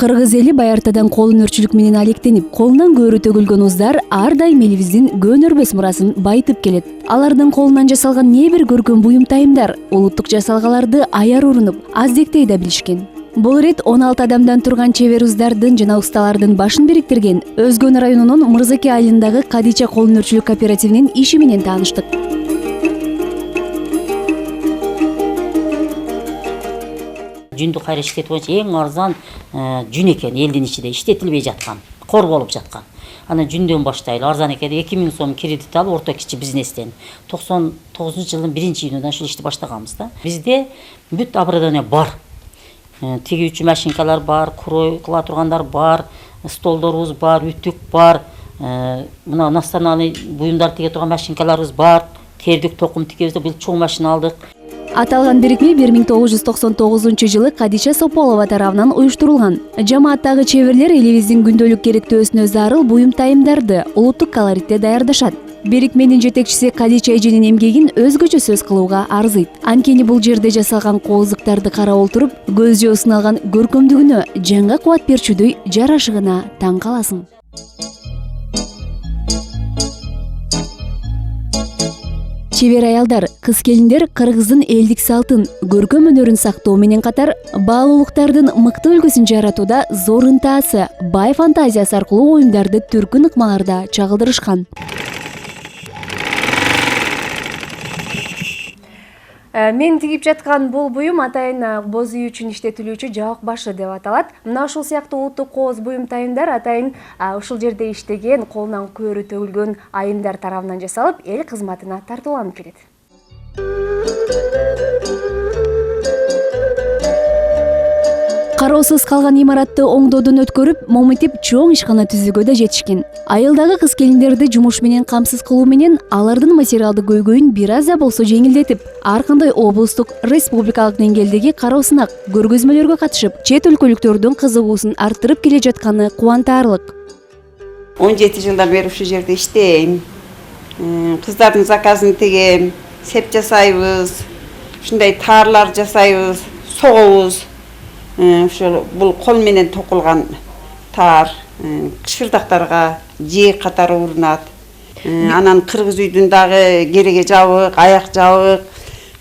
Кыргыз эли баяртадан кол өнөрчүлүк менен алектенип, колунан көөрү төгүлгөн уздар ар дайым элибиздин көөнөрбөс мурасын байытып келет. Алардын колунан жасалган небир көркөм буюм тайымдар улуттук жасалгаларды аяр урунуп, аздектей да билишкен. Бул ирет 16 адамдан турган чебер уздардын жана усталардын башын бириктирген Өзгөн районунун Мырзаке айылындагы Кадича кол өнөрчүлүк кооперативинин иши менен тааныштык. Жүндү кайра иштетүү боюнча эң арзан жүн экен, элдин ичинде иштетилбей жаткан, кор болуп жаткан. Анан жүндөн баштайлы, арзан экен, 2000 сом кредит алып, орто кичи бизнестен 99-жылдын 1-июнунан ушул ишти баштаганбыз да. Бизде бүт оборудование бар. Тигүүчү машинкалар бар, крой кыла тургандар бар, столдорубуз бар, үтүк бар. Мына национальный буюмдар тиге турган машинкаларыбыз бар. Тердик токум тигебиз, бул чоң машина алдык. Аталган бирикме 1999-жылы Кадича Сополова тарабынан уюштурулган. Жамааттагы чеберлер элибиздин күндөлүк керектөөсүнө зарыл буюм тайымдарды улуттук колоритте даярдашат. Бирикменин жетекчиси Кадича эженин эмгегин өзгөчө сөз кылууга арзыйт. Анткени бул жерде жасалган кооздуктарды карап отуруп, көз жөөсүн алган көркөмдүгүнө, жанга кубат берчүдөй жарашыгына таң каласың. Чебер аялдар, кыз келиндер Кыргыздын элдик салтын, көркөм өнөрүн сактоо менен катар, баалуулуктардын мыкты үлгүсүн жаратууда зор ынтаасы, бай фантазиясы аркылуу оюмдарды түркү ыкмаларда чагылдырышкан. Мен тигип жаткан бул буюм атайын боз үй үчүн иштетилүүчү жабык башы деп аталат. Мына ушул сыяктуу улуттук кооз буюм тайымдар атайын ушул жерде иштеген, колунан көөрү төгүлгөн айымдар тарабынан жасалып, эл кызматына тартууланып келет. Кароосуз калган имаратты оңдоодон өткөрүп, момитип чоң ишкана түзүүгө да жетишкен. Айылдагы кыз келиндерди жумуш менен камсыз кылуу менен алардын материалдык көйгөйүн бир аз да болсо жеңилдетип, ар кандай облустук, республикалык деңгээлдеги кароосунак көргөзмөлөргө катышып, чет өлкөлүктөрдүн кызыгуусун арттырып келе жатканы кубантаарлык. 17 жылдан бери ушул жерде иштейм. Кыздардын заказын тегем, сеп жасайбыз, ушундай таарлар жасайбыз, согобуз. Бул кол менен токулган таар кышырдактарга жээ катары урунат. Анан кыргыз үйдүн дагы кереге жабык, аяк жабык,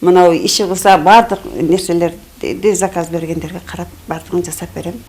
мына иши кылса бардык нерселерди заказ бергендерге карап бардыгын жасап берем.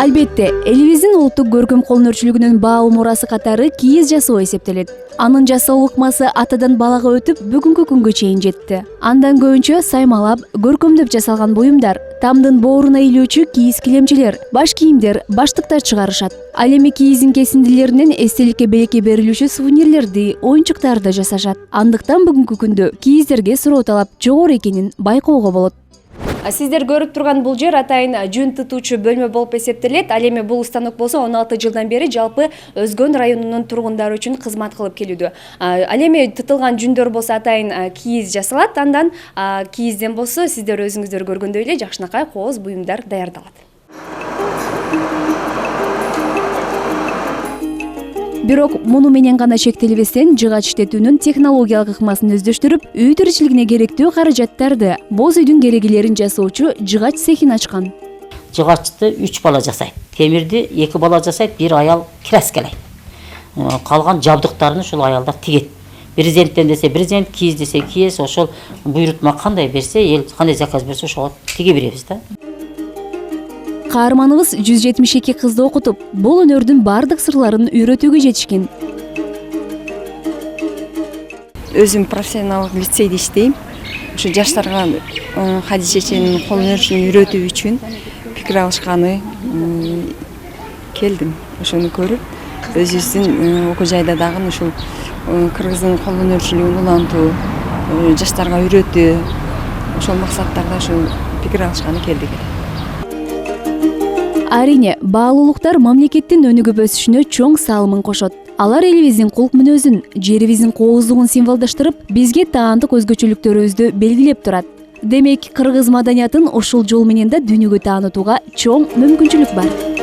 Албетте, элибиздин улуттук көркөм кол өнөрчүлүгүнүн баал мурасы катары кийиз жасоо эсептелет. Анын жасоо ыкмасы атадан балага өтүп, бүгүнкү күнгө чейин жетти. Андан көбүнчө саймалап, көркөмдөп жасалган буюмдар, тамдын бооруна илүүчү кийиз килемчилер, баш кийимдер, баштыктар чыгарышат. Ал эми кийиздин кесиндилеринен эстеликке белекке берилүүчү сувенирлерди, оюнчуктарды жасашат. Андыктан бүгүнкү күндө кийиздерге суроо талап жогору экенин байкоого болот. Сиздер көрүп турган бул жер атайын жүн тытуучу бөлмө болуп эсептелет. Ал эми бул станок болсо 16 жылдан бери жалпы Өзгөн районунун тургундары үчүн кызмат кылып келүүдө. Ал эми тытылган жүндөр болсо атайын кийиз жасалат, андан кийизден болсо сиздер өзүңүздөр көргөндөй эле жакшынакай кооз буюмдар даярдалат. Бирок муну менен гана чектелбестен жыгач иштетүүнүн технологиялык ыкмасын өздөштүрүп, үй тиричилигине керектүү каражаттарды, боз үйдүн керегилерин жасоочу жыгач цехин ачкан. Жыгачты 3 бала жасайт. Темирди 2 бала жасайт, бир аял краскалайт. Калган жабдыктарын ушул аялдар тигет. Брезенттен десе брезент, кийиз десе кийиз, ошол буйрутма кандай берсе, эл кандай заказ берсе ошого тиге беребиз да. Каарманыбыз 172 кызды окутуп, бул өнөрдүн бардык сырларын үйрөтүүгө жетишкен. Өзүм профессионалдык лицейде иштейм. Ушу жаштарга Кадича эженин кол өнөрүн үйрөтүү үчүн пикир алышканы келдим. Ошону көрүп, өзүбүздүн окуу жайда дагы ушул кыргыздын кол өнөрчүлүгүн улантуу, жаштарга үйрөтүү, ошол максаттарда ушул пикир алышканы келдик. Арине, баалуулуктар мамлекеттин өнүгүп өсүшүнө чоң салымын кошот. Алар элибиздин кулк мүнөзүн, жерибиздин кооздугун символдоштуруп, бизге таандык өзгөчөлүктөрүбүздү белгилеп турат. Демек, кыргыз маданиятын ушул жол менен да дүйнөгө таанытууга чоң мүмкүнчүлүк бар.